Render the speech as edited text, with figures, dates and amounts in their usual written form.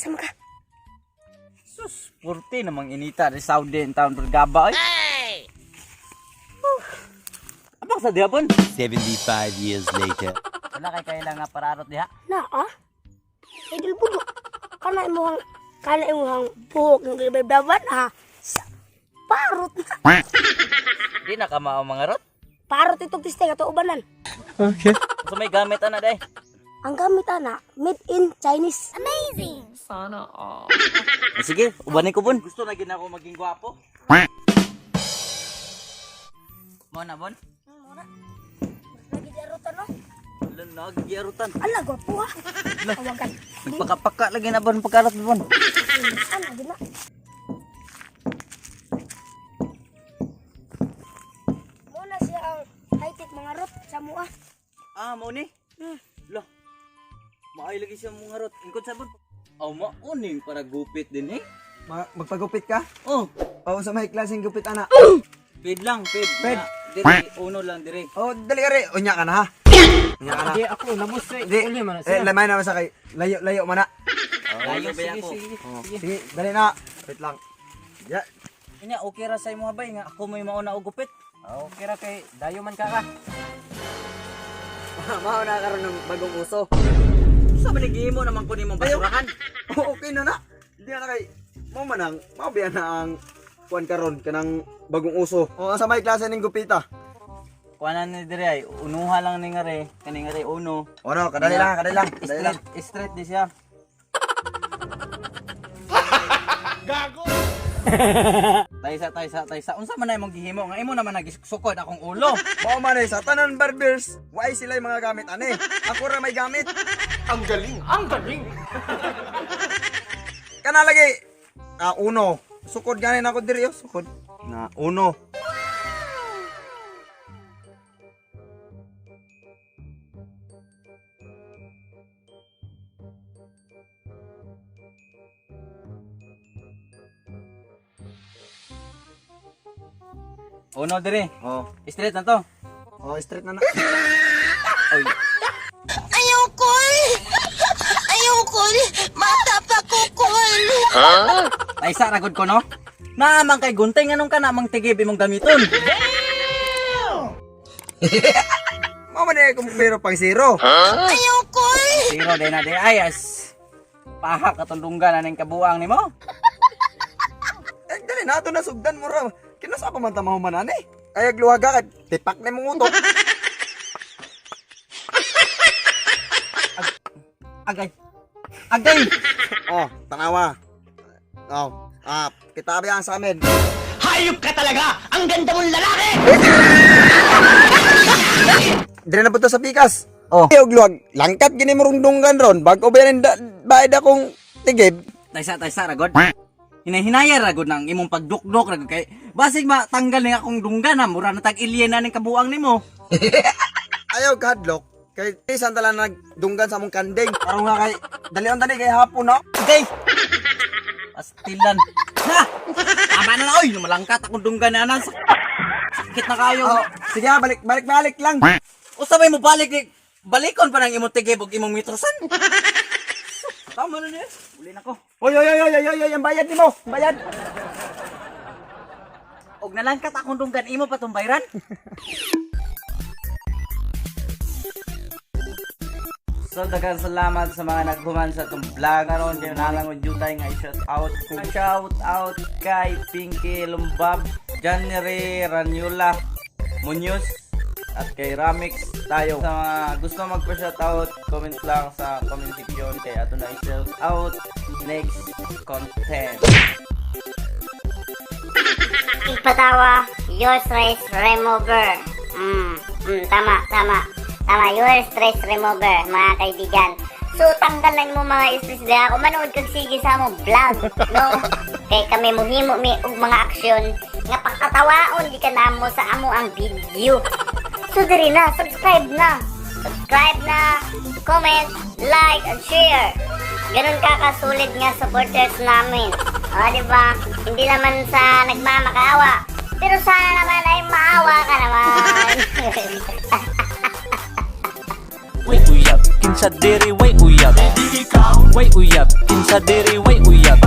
asa ka? Sus, 40 namang inita di Saudi in town Bergaba ay. Hey! Abang sa diapon? 75 years later. Wala kay kailangan pararot diha. Na Idol budo. Kana imong buhok ng gilbay-dawan parot na. Di na ka mao mga rot. Parot itong tiste ka to ubanan. Okay. So may gamit ana day. Ang gamit ana, made in Chinese. Amazing! Sana all. Sige, ubanin ko bun. Gusto na gid ako maging gwapo. Mo na bon? Mura. Lagi jarutan no? Naggiarutan. Ala gwapo ha. Awagan. Nagpakapaka lagi na bon pagkarot bon. Ana gina. Muna siya ang high-tech mga rot sa mua. Mo ni. Lah. Maay lagi siya mga rot. Ingkod sabon. Mauning para gupit din eh. Magpagupit ka? Oh, Sa may klaseng gupit ana. paid lang, paid. Paid. Diri, uno lang diri. Dali are. Unya ka na ha. Unya ka na. Di ako, lamos eh. Di. Uli man na Lamay naman sa kay. Layo man na. Layo ba Sige, ako? sige. Sige, dali na. Wait lang. Ya. Inya okay ra sa imo habay nga ako may mauna og gupit. Okay ra kay dayo man ka. Mao na karon ng bagong uso. Sa maligimo naman ko nimong basurahan. Okay na. Hindi na kay mo manang mabiyan na ang kuan karon kanang bagong uso. Sa may klase ning gupita. Kuanan ni diri ay unuha lang ni ngare, kani ngare uno. Kadali lang. Straight di siya. Gago! Taysa. Unsa man na imong gihimo nga imo naman nagisukod akong ulo. Mao man sa tanan barbers, why sila yung mga gamit ani? Ako ra may gamit. Ang galing! Ang galing! Kana lagi. Uno. Sukod ganin ako diri sukod. Na uno. Uno diri. Oh. Straight na to. Straight na. Oy. Ayoko! Mata pa ko, Kol! Taysa ragod ko no. Naamang kay guntay nganong ka namang tigib imong gamiton. Mao man kung pero pang zero. Ayoko! Zero day na day ayas. Pahak katundunggan aning kabuang nimo. Dali na ato na sugdan mo ra. Kinasa pa man ta mahuman ani. Ayag luwaga kay tipak na mong utok. Agay. Tanawa. Kita abiyan sa amin. Hayop ka talaga! Ang ganda mong lalaki! Dire na punta sa pikas. Oh. Ayog luwag. Langkat gini mo rungdunggan ron. Bago ba yan bayad akong tigib. Taysa ragod. Hinahinaya ragod nang imong pagdukdok ragod kay basig matanggal ni akong dunggan ha mura na tag alien na ning kabuang nimo. Ayaw kahadlok. Kay isan tala nagdunggan sa mong kanding. Parang nga kay dalion tani kay hapon no. Agay. Pastilan. Ha! Tama na oy, malangkat akong dunggan na anan. Sakit na kayo. Sige balik lang. Usabay mo balikon pa nang imong tigib ug imong mitrosan. Tama na niya. Uli na ko. Oy, ang bayad nimo. Bayad. Og nalangkat akong dunggan imo pa tong bayran. So daghang salamat sa mga naghuman sa itong vlog aron kay nalang jutay nga shout out kay Pinky Lumbab, January Ranula Munoz at kay Ramix tayo. Sa mga gusto magpa-shout out, comment lang sa comment section kay ato na i-shout out next content. Ipatawa, your stress remover. Tama, your stress remover, mga kaibigan. So, tanggalan mo mga stress dahil ako manood kag sige sa among vlog, no? Kay kami muhimo og mga aksyon nga pakatawaon di ka namo sa amo ang video. So, diri na, subscribe na, comment, like, and share. Ganun ka kasulit nga supporters namin. Diba? Hindi naman sa nagmamakaawa. Pero sana naman ay maawa ka naman. Wait, kinsa diri way uyab. Way uyab, kinsa diri way uyab.